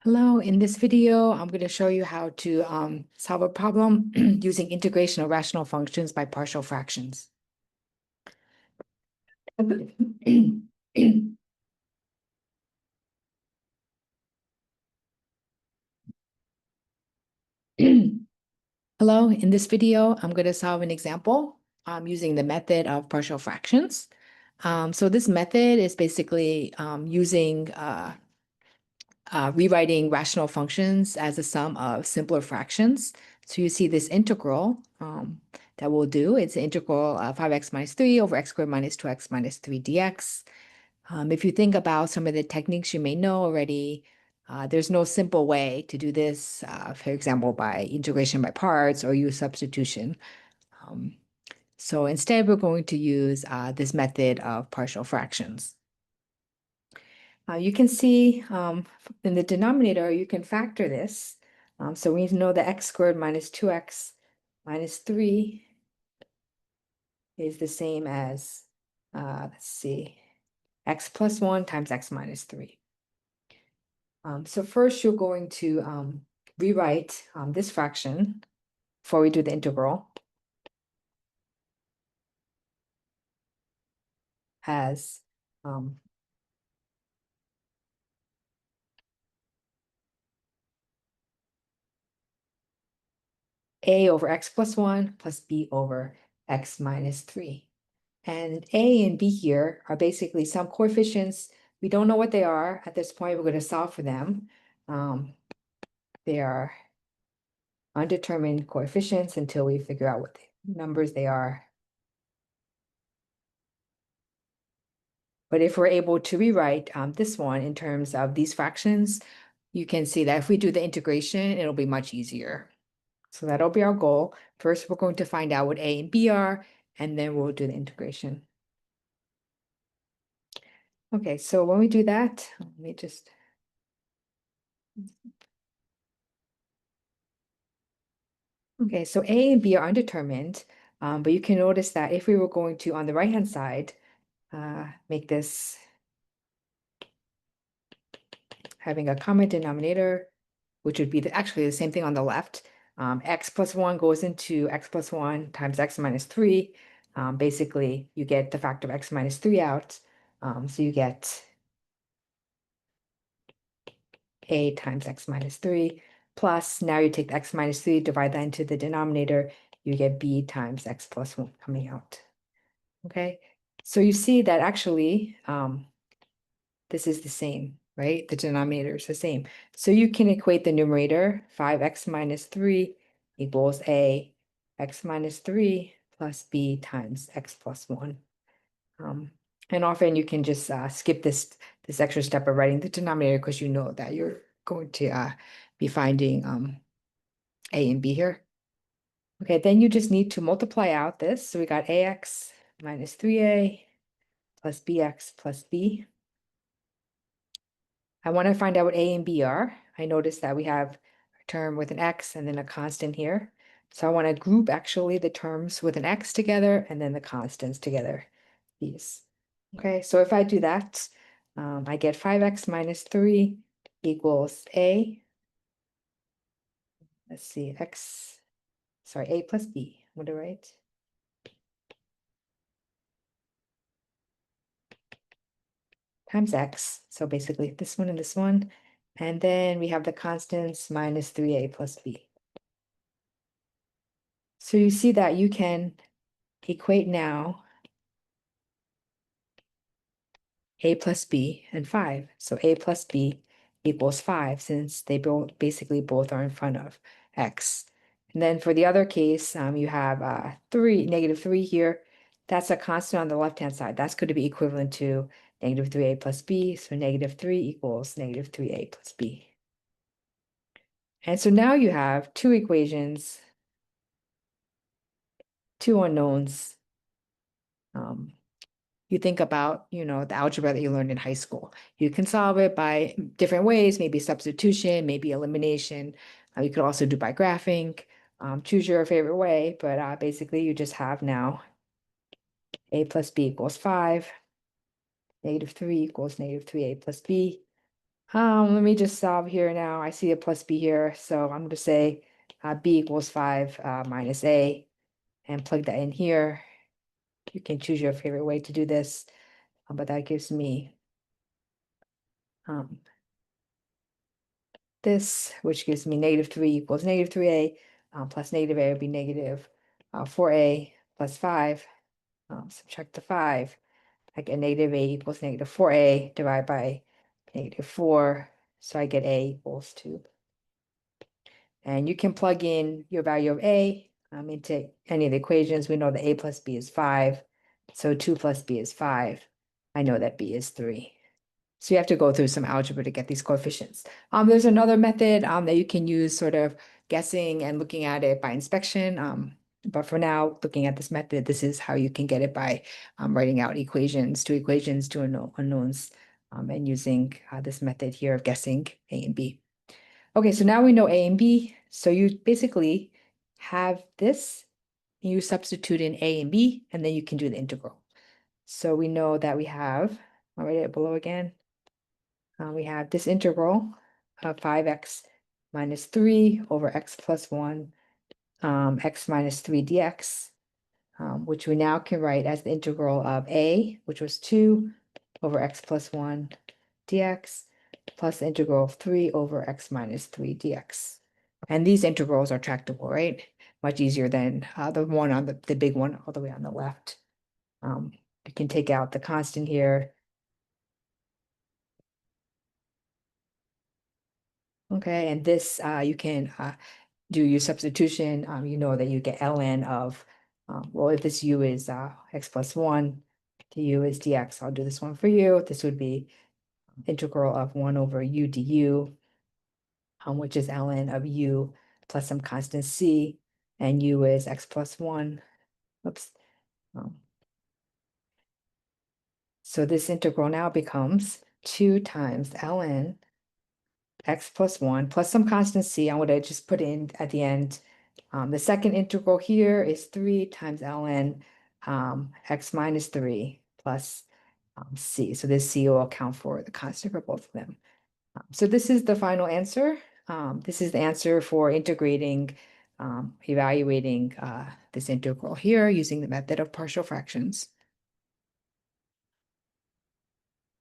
Hello, in this video, I'm going to show you how to solve a problem using integration of rational functions by partial fractions. Hello, in this video, I'm going to solve an example using the method of partial fractions. So this method is basically using rewriting rational functions as a sum of simpler fractions. So you see this integral that we'll do. It's the integral of 5x minus 3 over x squared minus 2x minus 3 dx. If you think about some of the techniques you may know already, there's no simple way to do this, for example, by integration by parts or use substitution. So instead, we're going to use this method of partial fractions. You can see in the denominator, you can factor this. So we know that x squared minus 2x minus 3 is the same as, let's see, x plus 1 times x minus 3. So first, you're going to rewrite this fraction before we do the integral as a over x plus 1 plus b over x minus 3. And a and b here are basically some coefficients. We don't know what they are at this point. We're going to solve for them. They are undetermined coefficients until we figure out what the numbers they are. But if we're able to rewrite this one in terms of these fractions, you can see that if we do the integration, it'll be much easier. So that'll be our goal. First, we're going to find out what a and b are, and then we'll do the integration. Okay, so when we do that, let me just... Okay, so a and b are undetermined, but you can notice that if we were going to, on the right-hand side, make this having a common denominator, which would be actually the same thing on the left. X plus 1 goes into x plus 1 times x minus 3. Basically, you get the factor of x minus 3 out. So you get a times x minus 3. Plus, now you take the x minus 3, divide that into the denominator, you get b times x plus 1 coming out. Okay, so you see that actually this is the same, right? The denominator is the same. So you can equate the numerator, 5x minus 3 equals a x minus 3 plus b times x plus 1. And often you can just skip this extra step of writing the denominator because you know that you're going to be finding a and b here. Okay, then you just need to multiply out this. So we got ax minus 3a plus bx plus b. I want to find out what a and b are. I notice that we have a term with an x and then a constant here. So I want to group actually the terms with an x together and then the constants together, these. Okay, so if I do that, I get 5x minus 3 equals a. Let's see, a plus b. What do I write? Times x. So basically this one and this one. And then we have the constants minus 3a plus b. So you see that you can equate now a plus b and 5. So a plus b equals 5 since they both are in front of x. And then for the other case, you have negative 3 here. That's a constant on the left-hand side. That's going to be equivalent to negative 3a plus b. So negative 3 equals negative 3a plus b. And so now you have two equations, two unknowns. You think about, the algebra that you learned in high school. You can solve it by different ways, maybe substitution, maybe elimination. You could also do by graphing. Choose your favorite way, but basically you just have now a plus b equals 5, negative 3 equals negative 3a plus b. Let me just solve here now. I see a plus b here, so I'm going to say b equals 5 minus a, and plug that in here. You can choose your favorite way to do this, but that gives me this, which gives me -3 equals -3a, plus -a would be negative 4a plus 5. Subtract the 5. I get -a equals -4a divided by -4. So I get a equals 2. And you can plug in your value of a into any of the equations. We know that a plus b is 5. So 2 plus b is 5. I know that b is 3. So you have to go through some algebra to get these coefficients. There's another method that you can use, sort of guessing and looking at it by inspection. But for now, looking at this method, this is how you can get it by writing out equations, two unknowns, and using this method here of guessing a and b. Okay, so now we know a and b. So you basically have this, and you substitute in a and b, and then you can do the integral. So we know that we have, I'll write it below again. We have this integral of 5x minus 3 over x plus 1, x minus 3 dx, which we now can write as the integral of a, which was 2 over x plus 1 dx, plus the integral of 3 over x minus 3 dx. And these integrals are tractable, right? Much easier than the one on the big one all the way on the left. You can take out the constant here. Okay, and this you can do your substitution. You know that you get ln of, well, if this u is x plus 1, the u is dx. I'll do this one for you. This would be integral of 1 over u du, which is ln of u plus some constant c, and u is x plus 1. Oops. So this integral now becomes 2 times ln x plus 1 plus some constant c. I'm going to just put in at the end. The second integral here is 3 times ln x minus 3 plus c. So this c will account for the constant for both of them. So this is the final answer. This is the answer for integrating, evaluating this integral here using the method of partial fractions.